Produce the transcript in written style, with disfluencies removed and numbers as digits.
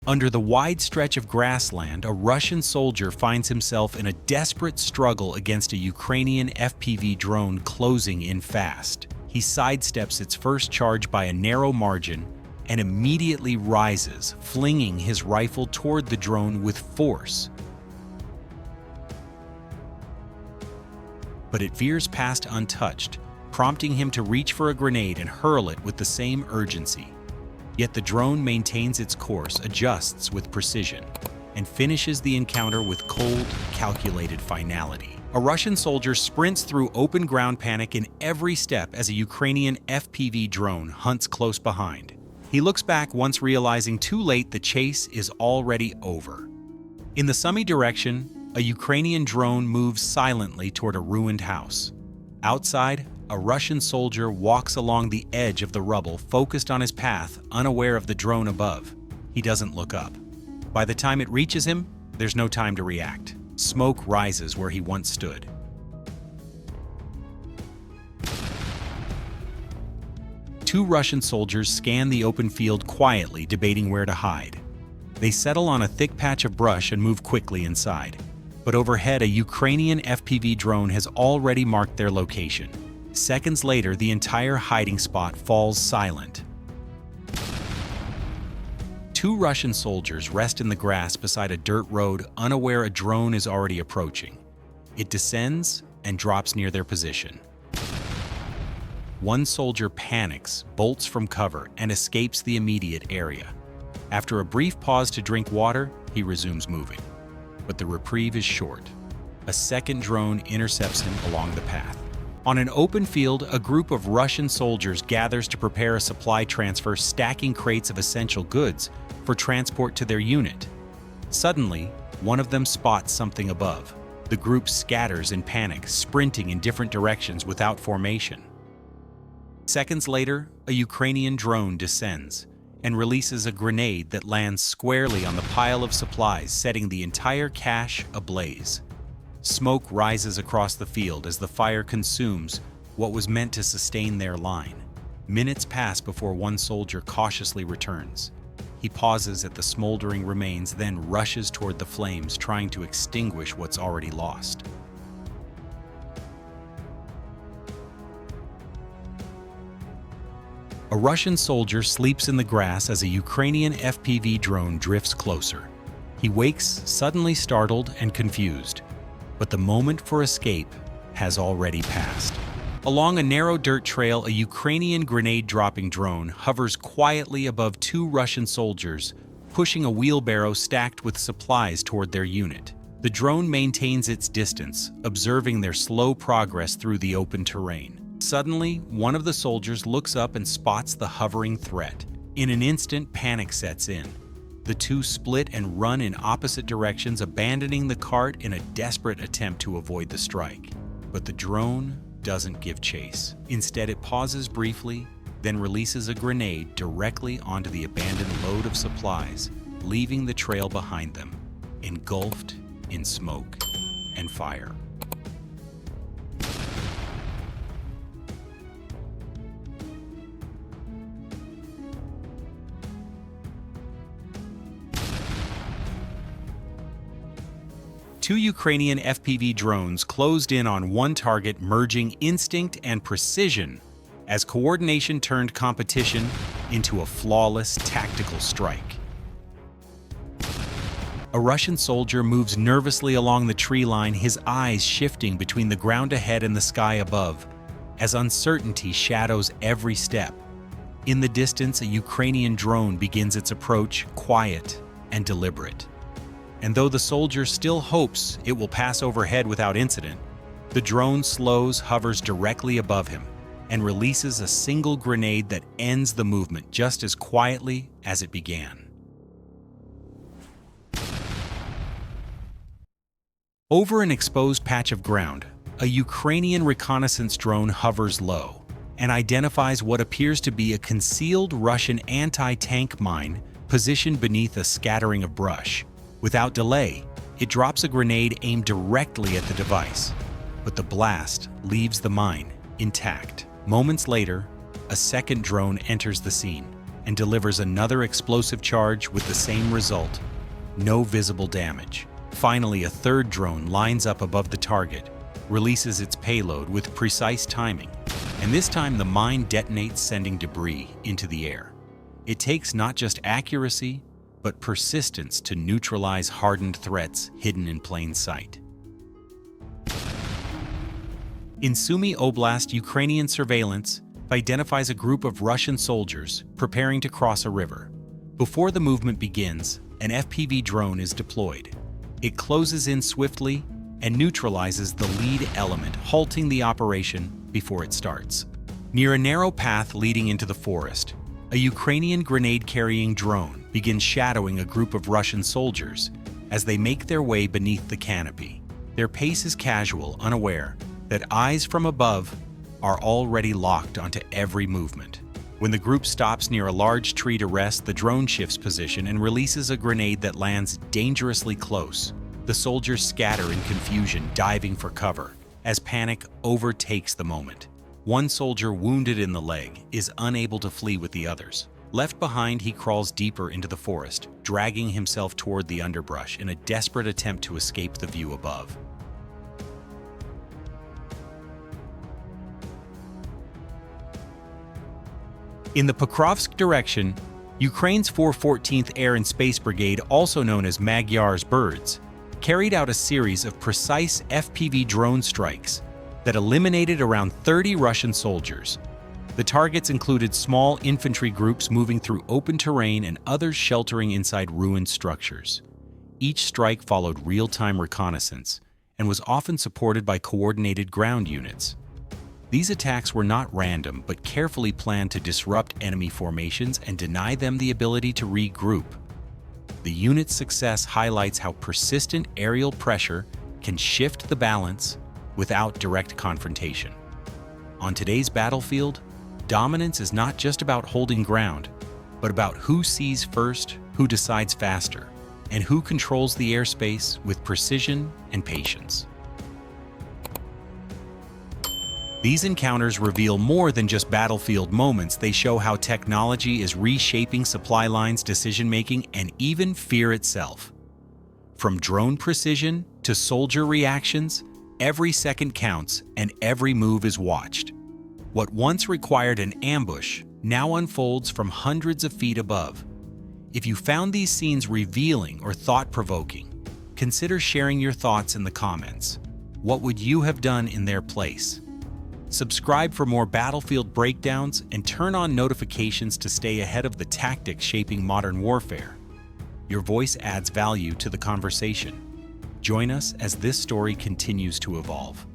Under the wide stretch of grassland, a Russian soldier finds himself in a desperate struggle against a Ukrainian FPV drone closing in fast. He sidesteps its first charge by a narrow margin and immediately rises, flinging his rifle toward the drone with force. But it veers past untouched, prompting him to reach for a grenade and hurl it with the same urgency. Yet the drone maintains its course, adjusts with precision, and finishes the encounter with cold, calculated finality. A Russian soldier sprints through open ground panic in every step as a Ukrainian FPV drone hunts close behind. He looks back once realizing too late the chase is already over. In the Sumy direction, a Ukrainian drone moves silently toward a ruined house. Outside, a Russian soldier walks along the edge of the rubble, focused on his path, unaware of the drone above. He doesn't look up. By the time it reaches him, there's no time to react. Smoke rises where he once stood. Two Russian soldiers scan the open field quietly, debating where to hide. They settle on a thick patch of brush and move quickly inside. But overhead, a Ukrainian FPV drone has already marked their location. Seconds later, the entire hiding spot falls silent. Two Russian soldiers rest in the grass beside a dirt road, unaware a drone is already approaching. It descends and drops near their position. One soldier panics, bolts from cover, and escapes the immediate area. After a brief pause to drink water, he resumes moving. But the reprieve is short. A second drone intercepts him along the path. On an open field, a group of Russian soldiers gathers to prepare a supply transfer, stacking crates of essential goods for transport to their unit. Suddenly, one of them spots something above. The group scatters in panic, sprinting in different directions without formation. Seconds later, a Ukrainian drone descends and releases a grenade that lands squarely on the pile of supplies, setting the entire cache ablaze. Smoke rises across the field as the fire consumes what was meant to sustain their line. Minutes pass before one soldier cautiously returns. He pauses at the smoldering remains, then rushes toward the flames, trying to extinguish what's already lost. A Russian soldier sleeps in the grass as a Ukrainian FPV drone drifts closer. He wakes, suddenly startled and confused. But the moment for escape has already passed. Along a narrow dirt trail, a Ukrainian grenade-dropping drone hovers quietly above two Russian soldiers, pushing a wheelbarrow stacked with supplies toward their unit. The drone maintains its distance, observing their slow progress through the open terrain. Suddenly, one of the soldiers looks up and spots the hovering threat. In an instant, panic sets in. The two split and run in opposite directions, abandoning the cart in a desperate attempt to avoid the strike. But the drone doesn't give chase. Instead, it pauses briefly, then releases a grenade directly onto the abandoned load of supplies, leaving the trail behind them, engulfed in smoke and fire. Two Ukrainian FPV drones closed in on one target, merging instinct and precision as coordination turned competition into a flawless tactical strike. A Russian soldier moves nervously along the tree line, his eyes shifting between the ground ahead and the sky above, as uncertainty shadows every step. In the distance, a Ukrainian drone begins its approach, quiet and deliberate. And though the soldier still hopes it will pass overhead without incident, the drone slows, hovers directly above him, and releases a single grenade that ends the movement just as quietly as it began. Over an exposed patch of ground, a Ukrainian reconnaissance drone hovers low and identifies what appears to be a concealed Russian anti-tank mine positioned beneath a scattering of brush. Without delay, it drops a grenade aimed directly at the device, but the blast leaves the mine intact. Moments later, a second drone enters the scene. and delivers another explosive charge with the same result: no visible damage. Finally, a third drone lines up above the target, releases its payload with precise timing, and this time the mine detonates, sending debris into the air. It takes not just accuracy, but persistence to neutralize hardened threats hidden in plain sight. In Sumy Oblast, Ukrainian surveillance identifies a group of Russian soldiers preparing to cross a river. Before the movement begins, an FPV drone is deployed. It closes in swiftly and neutralizes the lead element, halting the operation before it starts. Near a narrow path leading into the forest, a Ukrainian grenade-carrying drone begins shadowing a group of Russian soldiers as they make their way beneath the canopy. Their pace is casual, unaware that eyes from above are already locked onto every movement. When the group stops near a large tree to rest, the drone shifts position and releases a grenade that lands dangerously close. The soldiers scatter in confusion, diving for cover, as panic overtakes the moment. One soldier, wounded in the leg, is unable to flee with the others. Left behind, he crawls deeper into the forest, dragging himself toward the underbrush in a desperate attempt to escape the view above. In the Pokrovsk direction, Ukraine's 414th Air and Space Brigade, also known as Magyar's Birds, carried out a series of precise FPV drone strikes that eliminated around 30 Russian soldiers. The targets included small infantry groups moving through open terrain and others sheltering inside ruined structures. Each strike followed real-time reconnaissance and was often supported by coordinated ground units. These attacks were not random, but carefully planned to disrupt enemy formations and deny them the ability to regroup. The unit's success highlights how persistent aerial pressure can shift the balance without direct confrontation. On today's battlefield, dominance is not just about holding ground, but about who sees first, who decides faster, and who controls the airspace with precision and patience. These encounters reveal more than just battlefield moments. They show how technology is reshaping supply lines, decision-making, and even fear itself. From drone precision to soldier reactions, every second counts and every move is watched. What once required an ambush now unfolds from hundreds of feet above. If you found these scenes revealing or thought-provoking, consider sharing your thoughts in the comments. What would you have done in their place? Subscribe for more battlefield breakdowns and turn on notifications to stay ahead of the tactics shaping modern warfare. Your voice adds value to the conversation. Join us as this story continues to evolve.